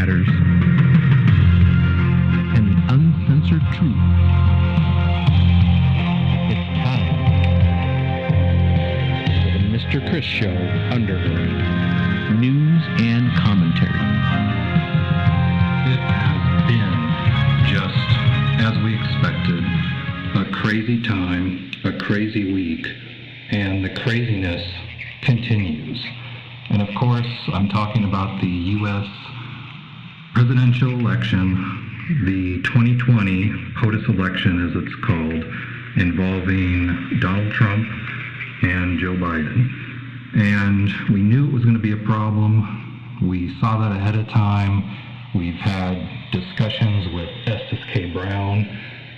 matters and the uncensored truth. It's time for the Mr. Chris Show Underground. News and commentary. It has been just as we expected. A crazy time, a crazy week, and the craziness continues. And of course, I'm talking about the U.S. presidential election, the 2020 POTUS election as it's called, involving Donald Trump and Joe Biden. And we knew it was going to be a problem. We saw that ahead of time. We've had discussions with Estes K. Brown,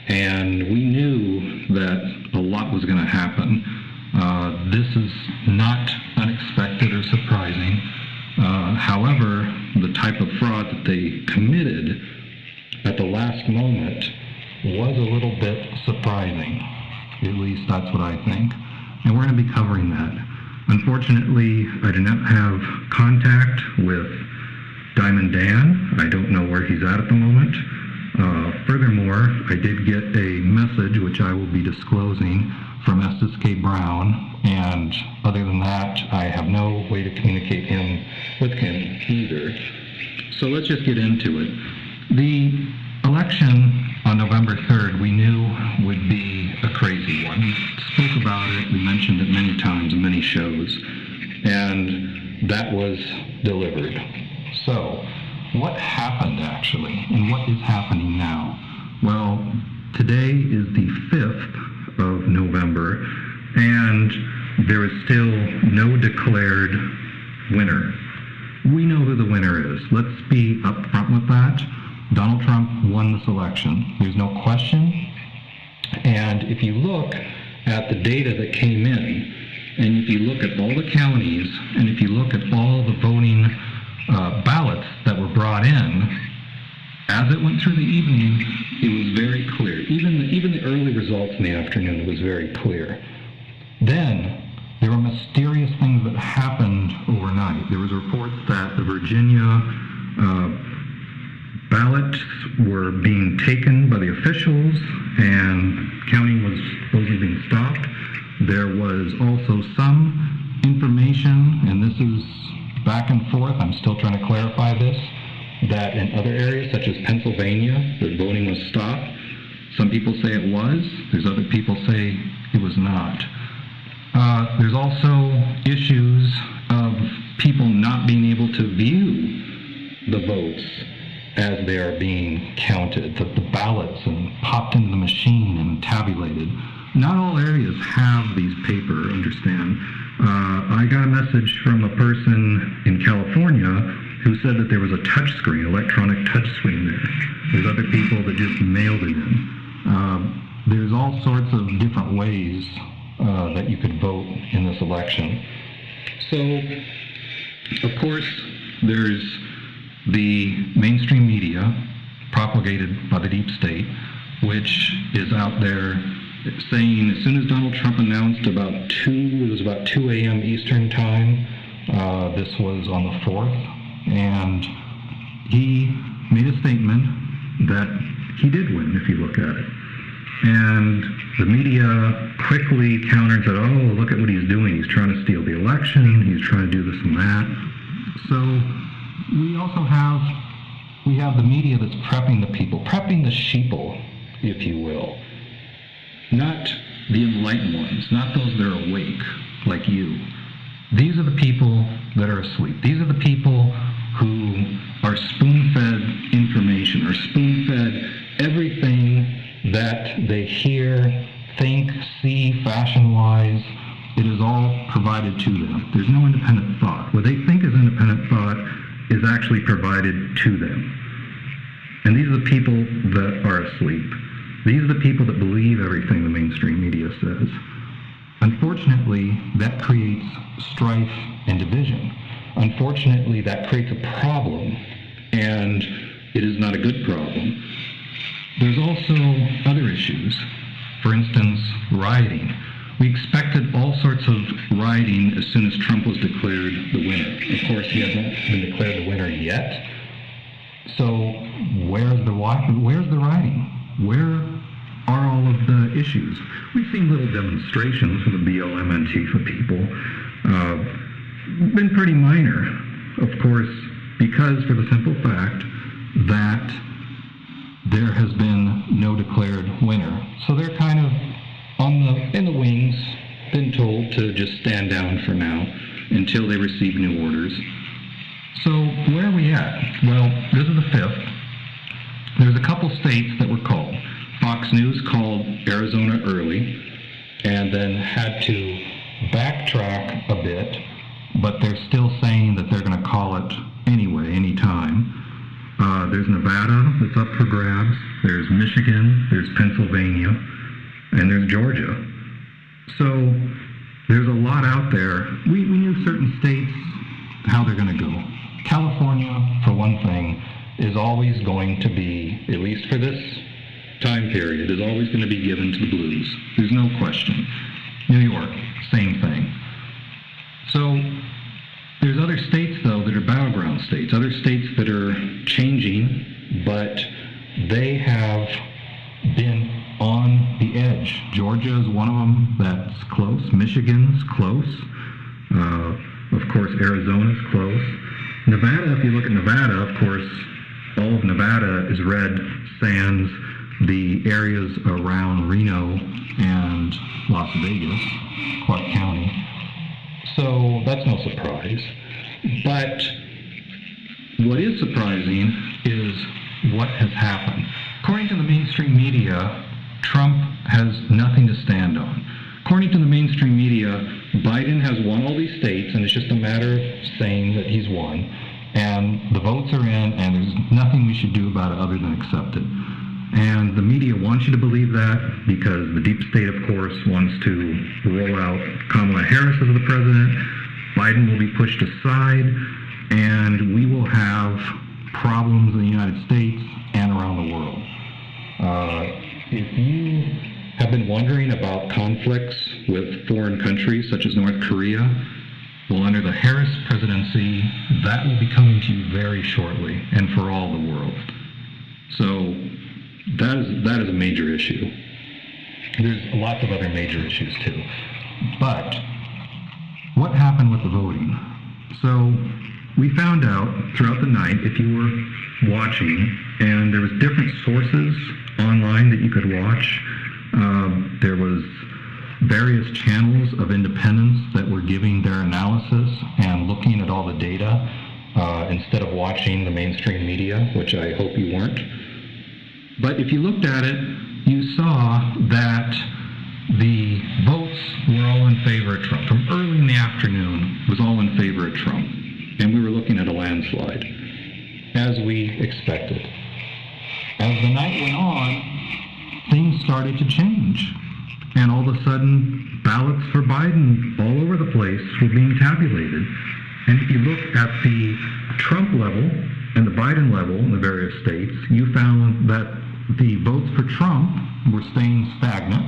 and we knew that a lot was going to happen. This is not unexpected or surprising. However, the type of fraud that they committed at the last moment was a little bit surprising. At least that's what I think. And we're going to be covering that. Unfortunately, I do not have contact with Diamond Dan. I don't know where he's at the moment. Furthermore, I did get a message, which I will be disclosing, from Estes K. Brown, and other than that, I have no way to communicate with him either. So let's just get into it. The election on November 3rd, we knew would be a crazy one. We spoke about it, we mentioned it many times in many shows, and that was delivered. So, what happened actually, and what is happening now? Well, today is the 5th of November, and there is still no declared winner. We know who the winner is. Let's be upfront with that. Donald Trump won this election. There's no question. And if you look at the data that came in, and if you look at all the counties, and if you look at all the voting ballots that were brought in, as it went through the evening, it was very clear. Even the early results in the afternoon, it was very clear. Then, there were mysterious things that happened overnight. There was reports that the Virginia ballots were being taken by the officials, and counting was supposedly being stopped. There was also some information, and this is back and forth, I'm still trying to clarify this, that in other areas such as Pennsylvania, the voting was stopped. Some people say it was, there's other people say it was not. There's also issues of people not being able to view the votes as they are being counted, the ballots and popped into the machine and tabulated. Not all areas have these paper, understand. I got a message from a person in California who said that there was a touchscreen, electronic touchscreen there. There's other people that just mailed it in. There's all sorts of different ways that you could vote in this election. So, of course, there's the mainstream media propagated by the deep state, which is out there saying as soon as Donald Trump announced about 2 a.m. Eastern time, this was on the 4th, and he made a statement that he did win, if you look at it. And the media quickly countered and said, oh, look at what he's doing. He's trying to steal the election. He's trying to do this and that. So we also have the media that's prepping the people, prepping the sheeple, if you will. Not the enlightened ones, not those that are awake, like you. These are the people that are asleep. These are the people who are spoon-fed information, or spoon-fed everything that they hear, think, see, fashion-wise. It is all provided to them. There's no independent thought. What they think is independent thought is actually provided to them. And these are the people that are asleep. These are the people that believe everything the mainstream media says. Unfortunately, that creates strife and division. Unfortunately, that creates a problem, and it is not a good problem. There's also other issues. For instance, rioting. We expected all sorts of rioting as soon as Trump was declared the winner. Of course, he hasn't been declared the winner yet, So where's the writing? Where are all of the issues? We've seen little demonstrations from the BLM and Antifa people. Been pretty minor, of course, because for the simple fact that there has been no declared winner. So they're kind of in the wings, been told to just stand down for now until they receive new orders. So where are we at? Well, this is the 5th. There's a couple states that were called. Fox News called Arizona early and then had to backtrack a bit, but they're still saying that they're going to call it anyway, anytime. There's Nevada that's up for grabs. There's Michigan, there's Pennsylvania, and there's Georgia. So there's a lot out there. We knew certain states, how they're going to go. California, for one thing, is always going to be, at least for this time period, is always going to be given to the blues. There's no question. New York, same thing. So there's other states, though, that are battleground states, other states that are changing, but they have been on the edge. Georgia is one of them that's close. Michigan's close. Of course, Arizona's close. Nevada, if you look at Nevada, of course, all of Nevada is red, sans the areas around Reno and Las Vegas, Clark County. So that's no surprise. But what is surprising is what has happened. According to the mainstream media, Trump has nothing to stand on. According to the mainstream media, Biden has won all these states, and it's just a matter of saying that he's won. And the votes are in, and there's nothing we should do about it other than accept it. And the media wants you to believe that because the deep state, of course, wants to roll out Kamala Harris as the president. Biden will be pushed aside, and we will have problems in the United States and around the world. If you have been wondering about conflicts with foreign countries such as North Korea, well, under the Harris presidency, that will be coming to you very shortly and for all the world. So that is a major issue. There's lots of other major issues too. But what happened with the voting? So we found out throughout the night, if you were watching, and there was different sources online that you could watch. There was various channels of independents that were giving their analysis and looking at all the data instead of watching the mainstream media, which I hope you weren't. But if you looked at it, you saw that the votes were all in favor of Trump. From early in the afternoon, it was all in favor of Trump. And we were looking at a landslide, as we expected. As the night went on, things started to change. And all of a sudden, ballots for Biden all over the place were being tabulated. And if you look at the Trump level and the Biden level in the various states, you found that the votes for Trump were staying stagnant,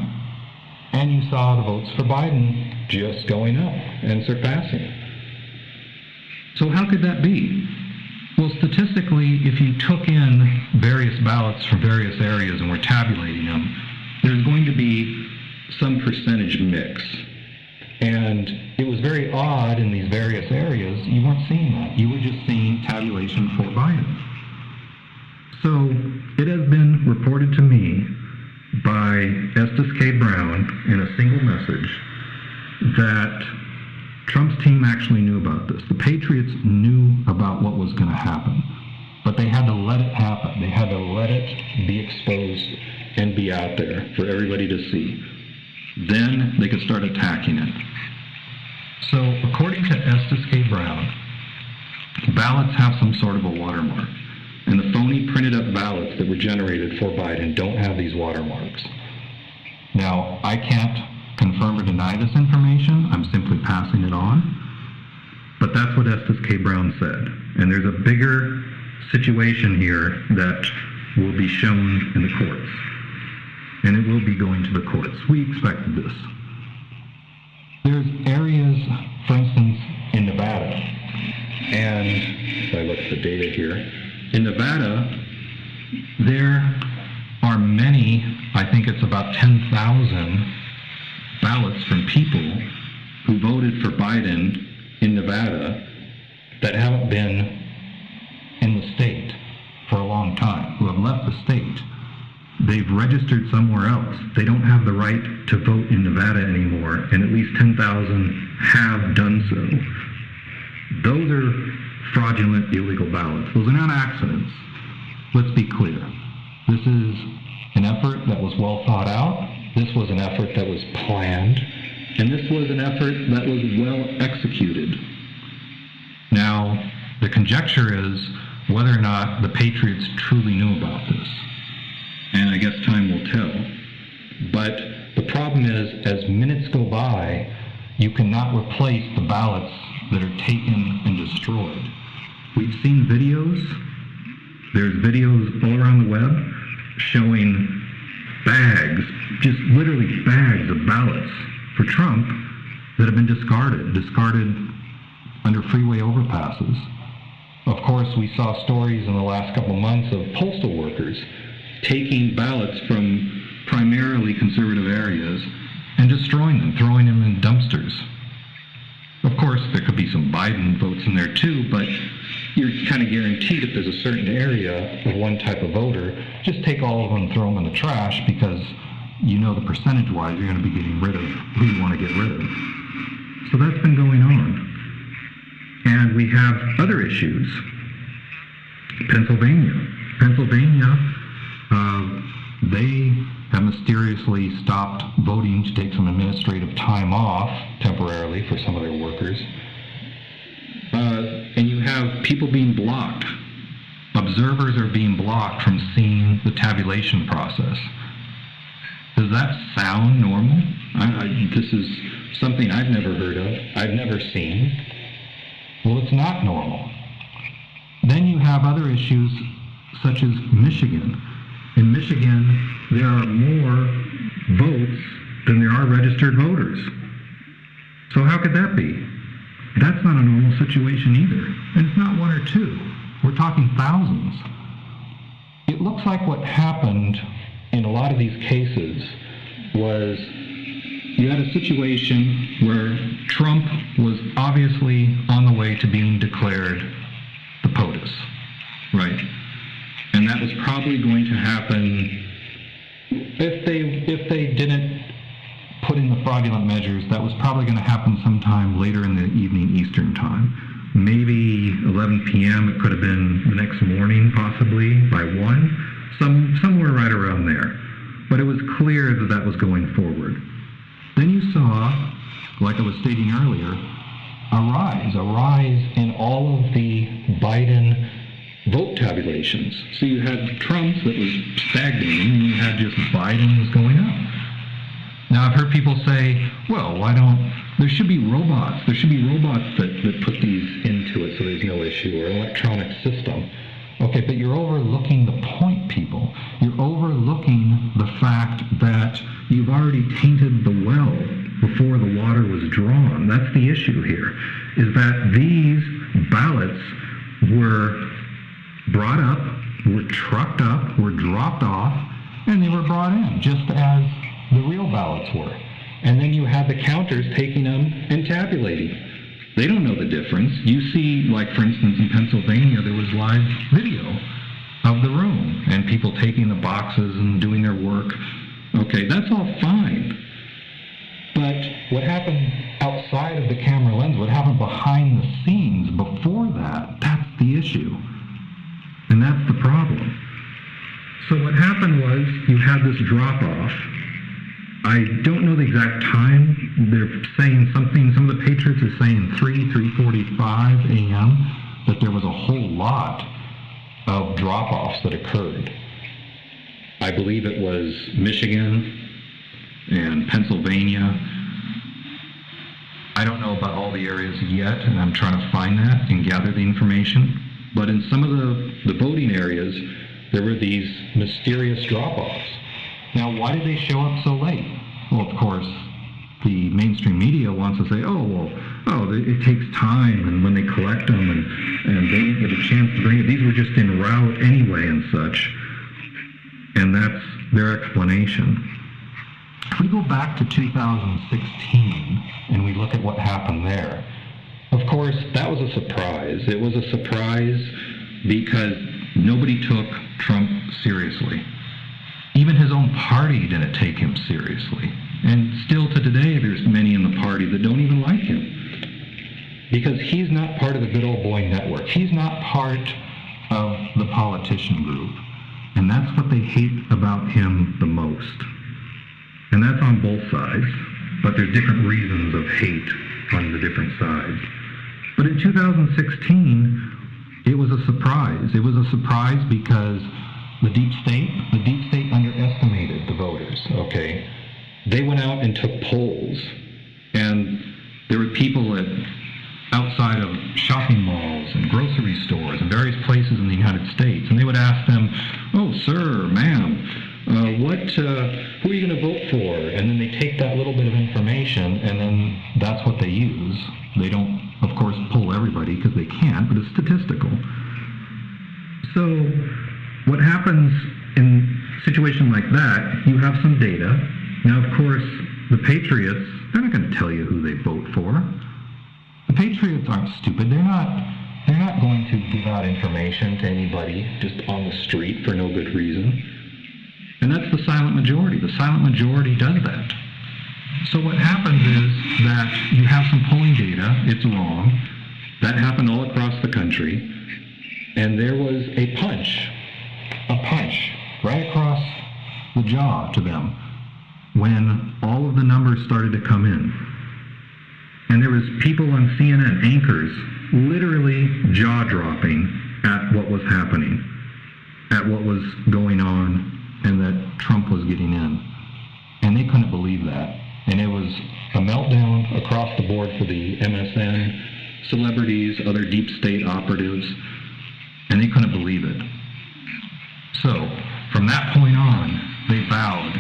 and you saw the votes for Biden just going up and surpassing. So how could that be? Well, statistically, if you took in various ballots from various areas and were tabulating them, there's going to be some percentage mix. And it was very odd in these various areas. You weren't seeing that. You were just seeing tabulation for Biden. So it has been reported to me by Estes K. Brown in a single message that Trump's team actually knew about this. The Patriots knew about what was going to happen, but they had to let it happen. They had to let it be exposed and be out there for everybody to see. Then they could start attacking it. So according to Estes K. Brown, ballots have some sort of a watermark, and the phony printed up ballots that were generated for Biden don't have these watermarks. Now, I can't confirm or deny this information. I'm simply passing it on. But that's what Estes K. Brown said. And there's a bigger situation here that will be shown in the courts. And it will be going to the courts. We expected this. There's areas, for instance, in Nevada, and if I look at the data here, In Nevada, there are many, I think it's about 10,000 ballots from people who voted for Biden in Nevada that haven't been in the state for a long time, who have left the state. They've registered somewhere else. They don't have the right to vote in Nevada anymore, and at least 10,000 have done so. Those are fraudulent, illegal ballots. Those are not accidents. Let's be clear. This is an effort that was well thought out. This was an effort that was planned. And this was an effort that was well executed. Now, the conjecture is whether or not the Patriots truly knew about this. And I guess time will tell. But the problem is, as minutes go by, you cannot replace the ballots that are taken and destroyed. We've seen videos. There's videos all around the web showing bags, just literally bags of ballots for Trump that have been discarded under freeway overpasses. Of course, we saw stories in the last couple months of postal workers taking ballots from primarily conservative areas and destroying them, throwing them in dumpsters. Of course, there could be some Biden votes in there too, but you're kind of guaranteed if there's a certain area of one type of voter, just take all of them and throw them in the trash, because you know the percentage-wise you're going to be getting rid of who you want to get rid of. So that's been going on. And we have other issues. Pennsylvania, they have mysteriously stopped voting to take some administrative time off temporarily for some of their workers. And you have people being blocked. Observers are being blocked from seeing the tabulation process. Does that sound normal? This is something I've never heard of, I've never seen. Well, it's not normal. Then you have other issues such as Michigan. In Michigan, there are more votes than there are registered voters. So how could that be? That's not a normal situation either. And it's not one or two. We're talking thousands. It looks like what happened in a lot of these cases was you had a situation where Trump was obviously on the way to being declared the POTUS, right? And that was probably going to happen if they didn't put in the fraudulent measures. That was probably going to happen sometime later in the evening Eastern time. Maybe 11 p.m. It could have been the next morning, possibly by 1, somewhere right around there. But it was clear that that was going forward. Then you saw, like I was stating earlier, a rise in all of the Biden vote tabulations. So you had Trump's that was stagnating, and you had just Biden's going up. Now, I've heard people say, well, there should be robots. There should be robots that put these into it so there's no issue, or an electronic system. Okay, but you're overlooking the point, people. You're overlooking the fact that you've already tainted the well before the water was drawn. That's the issue here, is that these ballots were brought up, were trucked up, were dropped off, and they were brought in, just as the real ballots were. And then you had the counters taking them and tabulating. They don't know the difference. You see, like, for instance, in Pennsylvania, there was live video of the room and people taking the boxes and doing their work. Okay, that's all fine. But what happened outside of the camera lens, what happened behind the scenes before that, that's the issue. And that's the problem. So what happened was you had this drop-off. I don't know the exact time. They're saying something, some of the Patriots are saying 3:45 a.m., that there was a whole lot of drop-offs that occurred. I believe it was Michigan and Pennsylvania. I don't know about all the areas yet, and I'm trying to find that and gather the information. But in some of the voting areas, there were these mysterious drop-offs. Now, why did they show up so late? Well, of course, the mainstream media wants to say, it takes time, and when they collect them, and they didn't get a chance to bring it. These were just en route anyway and such. And that's their explanation. If we go back to 2016 and we look at what happened there, of course, that was a surprise. It was a surprise because nobody took Trump seriously. Even his own party didn't take him seriously. And still to today, there's many in the party that don't even like him. Because he's not part of the good old boy network. He's not part of the politician group. And that's what they hate about him the most. And that's on both sides. But there's different reasons of hate on the different sides. But in 2016, it was a surprise. It was a surprise because the deep state underestimated the voters, okay? They went out and took polls, and there were people outside of shopping malls and grocery stores and various places in the United States, and they would ask them, "Oh, sir, ma'am, who are you going to vote for?" And then they take that little bit of information, and then that's what they use. They don't, of course, poll everybody because they can't, but it's statistical. So what happens in a situation like that, you have some data. Now, of course, the Patriots, they're not going to tell you who they vote for. The Patriots aren't stupid. They're not going to give out information to anybody just on the street for no good reason. And that's the silent majority. The silent majority does that. So what happens is that you have some polling data. It's wrong. That happened all across the country. And there was a punch right across the jaw to them when all of the numbers started to come in. And there was people on CNN, anchors, literally jaw-dropping at what was happening, at what was going on, and that Trump was getting in. And they couldn't believe that. And it was a meltdown across the board for the MSN, celebrities, other deep state operatives, and they couldn't believe it. So, from that point on, they vowed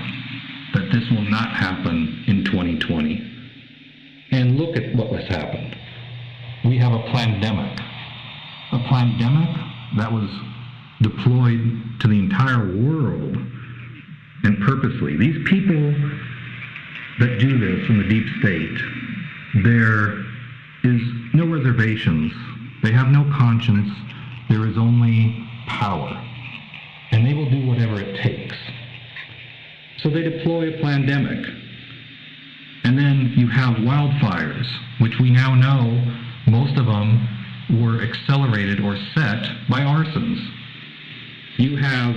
that this will not happen in 2020. And look at what has happened. We have a pandemic that was deployed to the entire world, and purposely. These people that do this in the deep state, there is no reservations. They have no conscience. There is only power. And they will do whatever it takes. So they deploy a pandemic. And then you have wildfires, which we now know most of them were accelerated or set by arsons. You have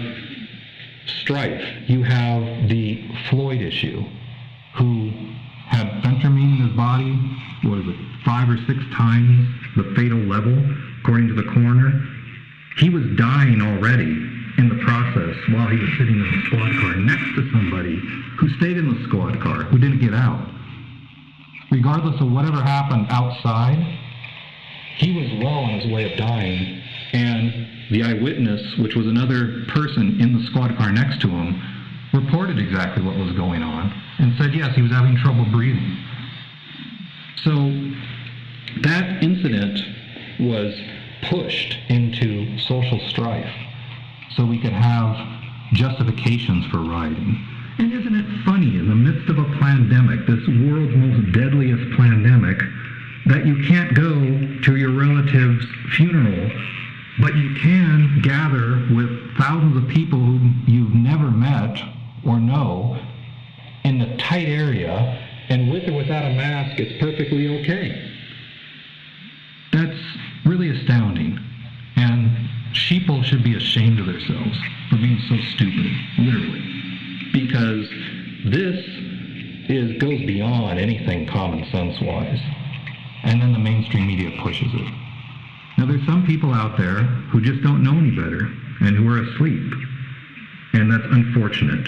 strife. You have the Floyd issue, who had fentanyl in his body, 5 or 6 times the fatal level, according to the coroner. He was dying already in the process while he was sitting in the squad car next to somebody who stayed in the squad car, who didn't get out. Regardless of whatever happened outside, he was well on his way of dying, and the eyewitness, which was another person in the squad car next to him, reported exactly what was going on and said, yes, he was having trouble breathing. So that incident was pushed into social strife so we could have justifications for rioting. And isn't it funny, in the midst of a pandemic, this world's most deadliest pandemic, that you can't go to your relative's funeral, but you can gather with thousands of people who you've never met or know in a tight area, and with or without a mask, it's perfectly okay. That's really astounding. And sheeple should be ashamed of themselves for being so stupid, literally. Because this goes beyond anything common sense-wise. And then the mainstream media pushes it. Now, there's some people out there who just don't know any better and who are asleep. And that's unfortunate.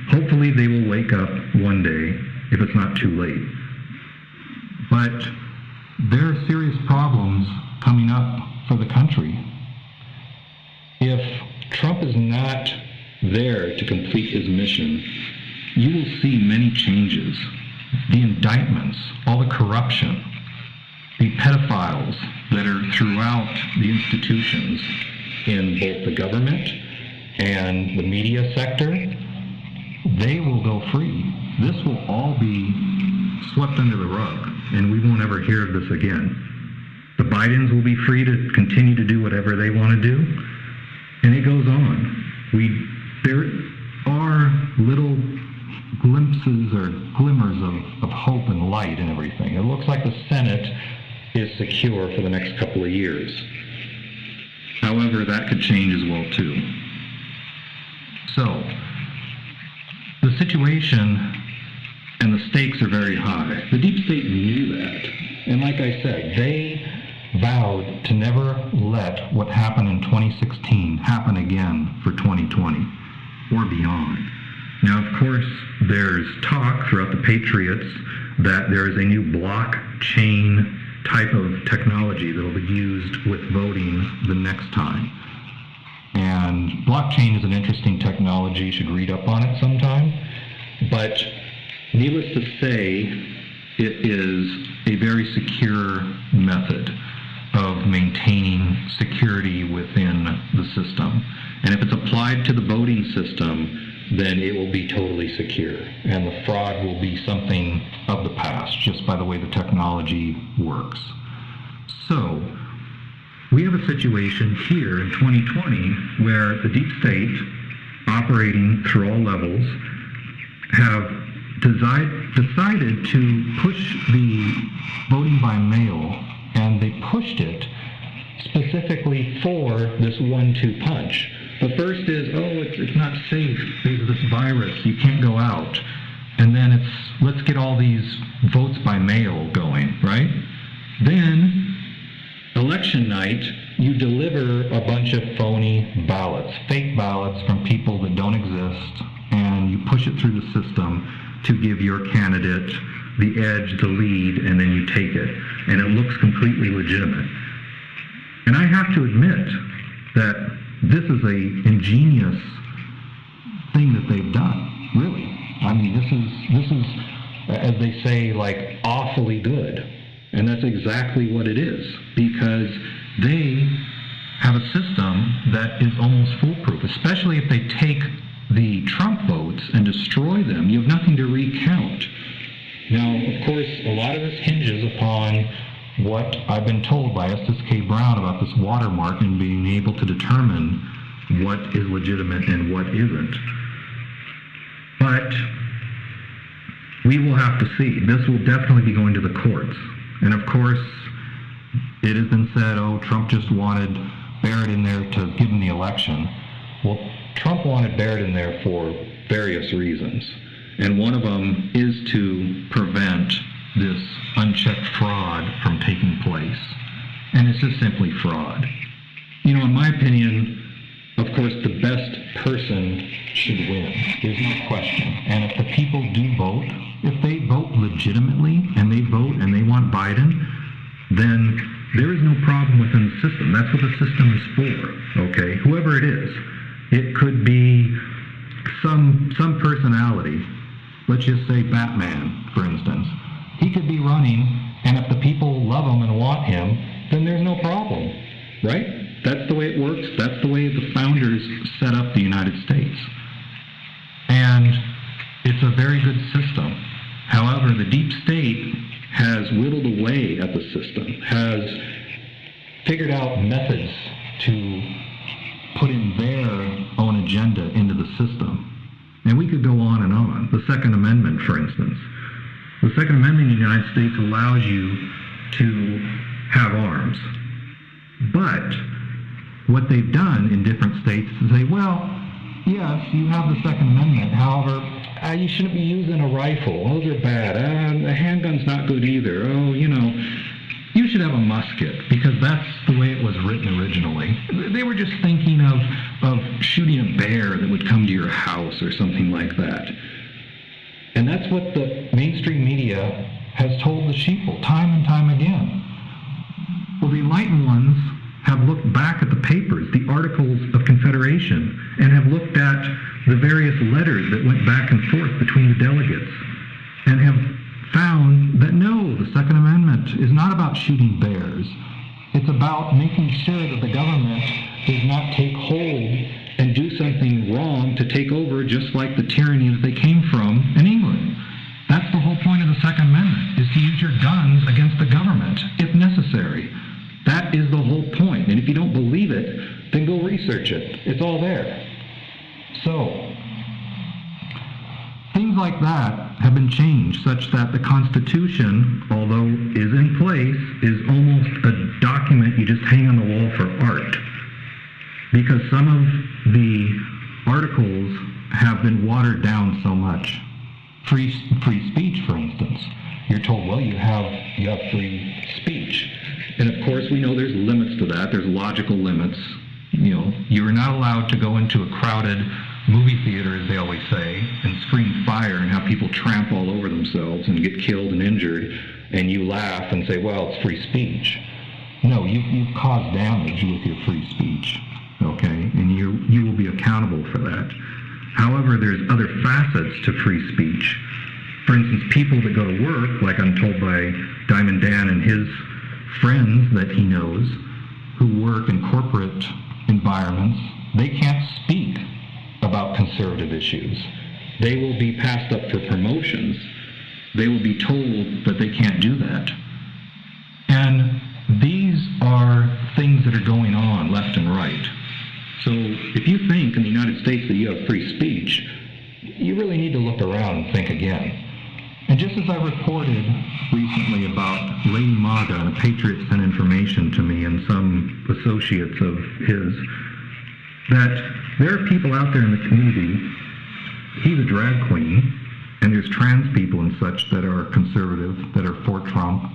Hopefully they will wake up one day if it's not too late. But there are serious problems coming up for the country. If Trump is not there to complete his mission, you will see many changes. The indictments, all the corruption, the pedophiles that are throughout the institutions in both the government and the media sector, they will go free. This will all be swept under the rug, and we won't ever hear of this again. The Bidens will be free to continue to do whatever they want to do, and it goes on. There are little glimpses or glimmers of hope and light and everything. It looks like the Senate is secure for the next couple of years. However, that could change as well too. So, the situation and the stakes are very high. The deep state knew that. And like I said, they vowed to never let what happened in 2016 happen again for 2020 or beyond. Now, of course, there's talk throughout the Patriots that there is a new blockchain type of technology that will be used with voting the next time. And blockchain is an interesting technology. You should read up on it sometime. But needless to say, it is a very secure method of maintaining security within the system. And if it's applied to the voting system, then it will be totally secure. And the fraud will be something of the past, just by the way the technology works. So, we have a situation here in 2020 where the deep state, operating through all levels, have decided to push the voting by mail, and they pushed it specifically for this 1-2 punch. The first is, it's not safe, there's this virus, you can't go out. And then it's, let's get all these votes by mail going, right? Then, election night, you deliver a bunch of phony ballots, fake ballots from people that don't exist, and you push it through the system to give your candidate the edge, the lead, and then you take it. And it looks completely legitimate. And I have to admit that this is a ingenious thing that they've done, really. I mean, this is, as they say, like, awfully good. And that's exactly what it is, because they have a system that is almost foolproof, especially if they take the Trump votes and destroy them. You have nothing to recount. Now, of course, a lot of this hinges upon what I've been told by Estes K. Brown about this watermark and being able to determine what is legitimate and what isn't. But we will have to see. This will definitely be going to the courts. And of course, it has been said, Trump just wanted Barrett in there to give him the election. Well, Trump wanted Barrett in there for various reasons. And one of them is to prevent this unchecked fraud from taking place. And it's just simply fraud. In my opinion, of course, the best person should win. There's no question. And if the people do vote, if they vote legitimately and they vote and they want Biden, then there is no problem within the system. That's what the system is for, okay? Whoever it is. It could be some personality. Let's just say Batman, for instance. He could be running, and if the people love him and want him, then there's no problem, right? That's the way it works. That's the way the founders set up the United States. And it's a very good system. However, the deep state has whittled away at the system, has figured out methods to put in their own agenda into the system. And we could go on and on. The Second Amendment, for instance. The Second Amendment in the United States allows you to have arms. But what they've done in different states is say, well, yes, you have the Second Amendment. However, you shouldn't be using a rifle. Those are bad. A handgun's not good either. You should have a musket, because that's the way it was written originally. They were just thinking of shooting a bear that would come to your house or something like that. And that's what the mainstream media has told the sheeple time and time again. Well, the enlightened ones have looked back at the papers, the Articles of Confederation, and have looked at the various letters that went back and forth between the delegates, and have found that no, the Second Amendment is not about shooting bears. It's about making sure that the government does not take hold and do something wrong to take over, just like the tyranny that they came from in England. That's the whole point of the Second Amendment, is to use your guns against the government, if necessary. That is the whole point. And if you don't believe it, then go research it. It's all there. So, things like that have been changed such that the Constitution, although is in place, is almost a document you just hang on the wall for art. Because some of the articles have been watered down so much. Free speech, for instance. You're told, well, you have free speech. And of course, we know there's limits to that. There's logical limits. You know, you're not allowed to go into a crowded movie theater, as they always say, and scream fire and have people tramp all over themselves and get killed and injured, and you laugh and say, well, it's free speech. No, you've caused damage with your free speech, okay? And you will be accountable for that. However, there's other facets to free speech. For instance, people that go to work, like I'm told by Diamond Dan and his friends that he knows, who work in corporate environments, they can't speak about conservative issues. They will be passed up for promotions. They will be told that they can't do that. And these are things that are going on left and right. So if you think in the United States that you have free speech, you really need to look around and think again. And just as I reported recently about Lady Maga, and a patriot sent information to me and some associates of his, that there are people out there in the community, he's a drag queen, and there's trans people and such that are conservative, that are for Trump.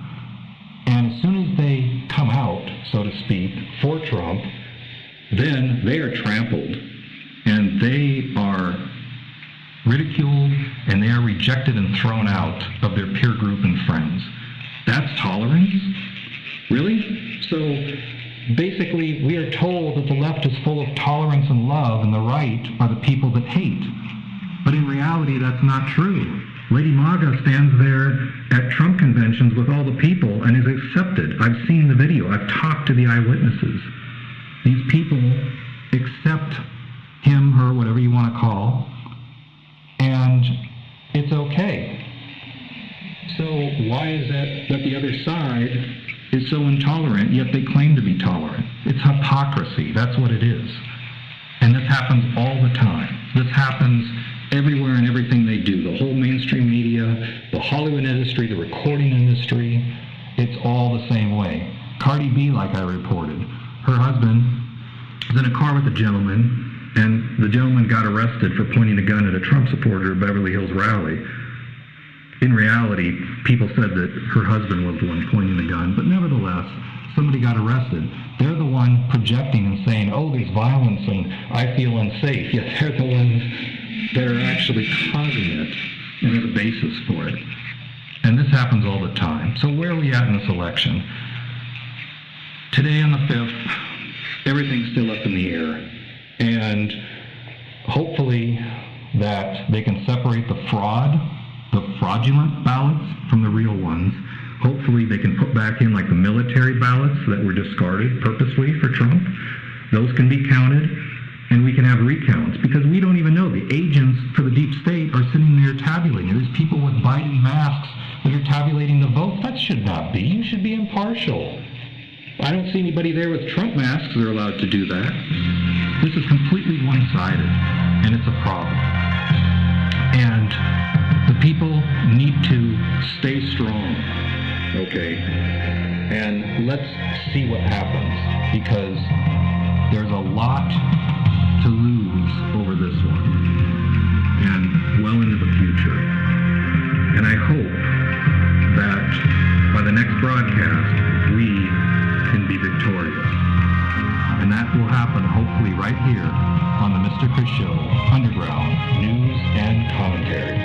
And as soon as they come out, so to speak, for Trump, then they are trampled, and they are ridiculed, and they are rejected and thrown out of their peer group and friends. That's tolerance? Really? So basically, we are told that the left is full of tolerance and love, and the right are the people that hate. But in reality, that's not true. Lady Maga stands there at Trump conventions with all the people and is accepted. I've seen the video. I've talked to the eyewitnesses. These people accept him, her, whatever you want to call, and it's okay. So why is that the other side is so intolerant, yet they claim to be tolerant? It's hypocrisy. That's what it is. And this happens all the time. This happens everywhere and everything they do. The whole mainstream media, the Hollywood industry, the recording industry, it's all the same way. Cardi B, like I reported, her husband was in a car with a gentleman, and the gentleman got arrested for pointing a gun at a Trump supporter at Beverly Hills rally. In reality, people said that her husband was the one pointing the gun, but nevertheless, somebody got arrested. They're the one projecting and saying, oh, there's violence and I feel unsafe, yet they're the ones that are actually causing it and are the basis for it. And this happens all the time. So where are we at in this election? Today on the 5th, everything's still up in the air. And hopefully that they can separate the fraudulent ballots from the real ones. Hopefully they can put back in like the military ballots that were discarded purposely for Trump. Those can be counted, and we can have recounts, because we don't even know. The agents for the deep state are sitting there tabulating. There's people with Biden masks that are tabulating the votes. That should not be. You should be impartial. I don't see anybody there with Trump masks that are allowed to do that. This is completely one-sided, and it's a problem. And the people need to stay strong, okay? And let's see what happens, because there's a lot to lose over this one, and well into the future. And I hope that by the next broadcast, we can be victorious. And that will happen hopefully right here on the Mr. Chris Show, Underground News and Commentary.